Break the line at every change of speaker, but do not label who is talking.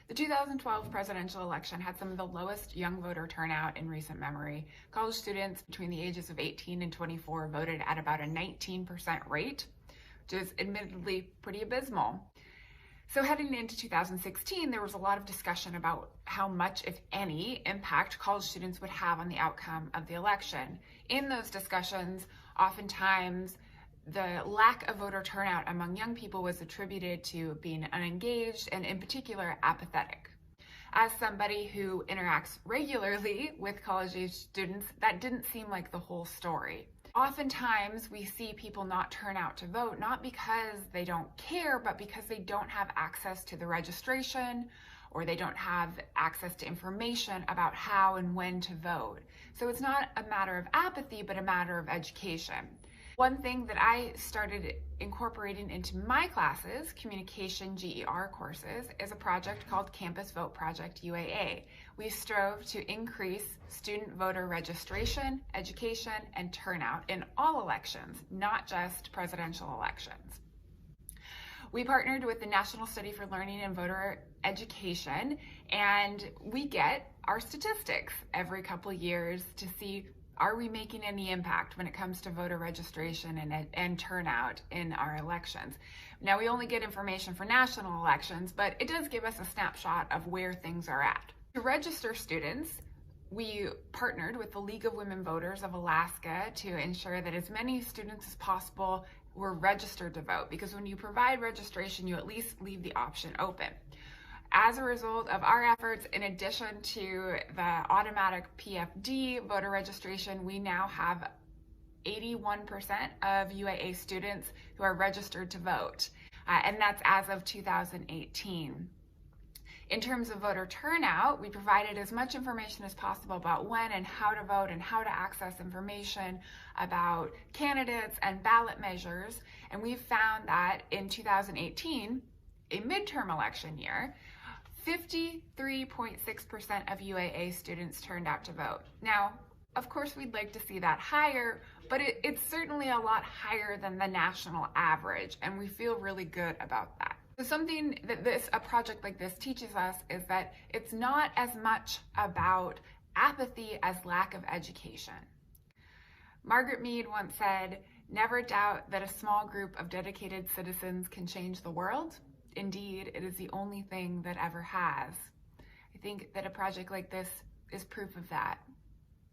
The 2012 presidential election had some of the lowest young voter turnout in recent memory. College students between the ages of 18 and 24 voted at about a 19% rate, which is admittedly pretty abysmal. So heading into 2016, there was a lot of discussion about how much, if any, impact college students would have on the outcome of the election. In those discussions, oftentimes the lack of voter turnout among young people was attributed to being unengaged and, in particular, apathetic. As somebody who interacts regularly with college-age students, that didn't seem like the whole story. Oftentimes, we see people not turn out to vote, not because they don't care, but because they don't have access to the registration, or they don't have access to information about how and when to vote. So it's not a matter of apathy, but a matter of education. One thing that I started incorporating into my classes, communication GER courses, is a project called Campus Vote Project UAA. We strove to increase student voter registration, education, and turnout in all elections, not just presidential elections. We partnered with the National Study for Learning and Voter Education, and we get our statistics every couple of years to see, are we making any impact when it comes to voter registration and turnout in our elections? Now, we only get information for national elections, but it does give us a snapshot of where things are at. To register students, we partnered with the League of Women Voters of Alaska to ensure that as many students as possible were registered to vote, because when you provide registration, you at least leave the option open. As a result of our efforts, in addition to the automatic PFD voter registration, we now have 81% of UAA students who are registered to vote, and that's as of 2018. In terms of voter turnout, we provided as much information as possible about when and how to vote and how to access information about candidates and ballot measures, and we found that in 2018, a midterm election year, 53.6% of UAA students turned out to vote. Now, of course, we'd like to see that higher, but it's certainly a lot higher than the national average, and we feel really good about that. So something that a project like this teaches us is that it's not as much about apathy as lack of education. Margaret Mead once said, "Never doubt that a small group of dedicated citizens can change the world. Indeed, it is the only thing that ever has." I think that a project like this is proof of that.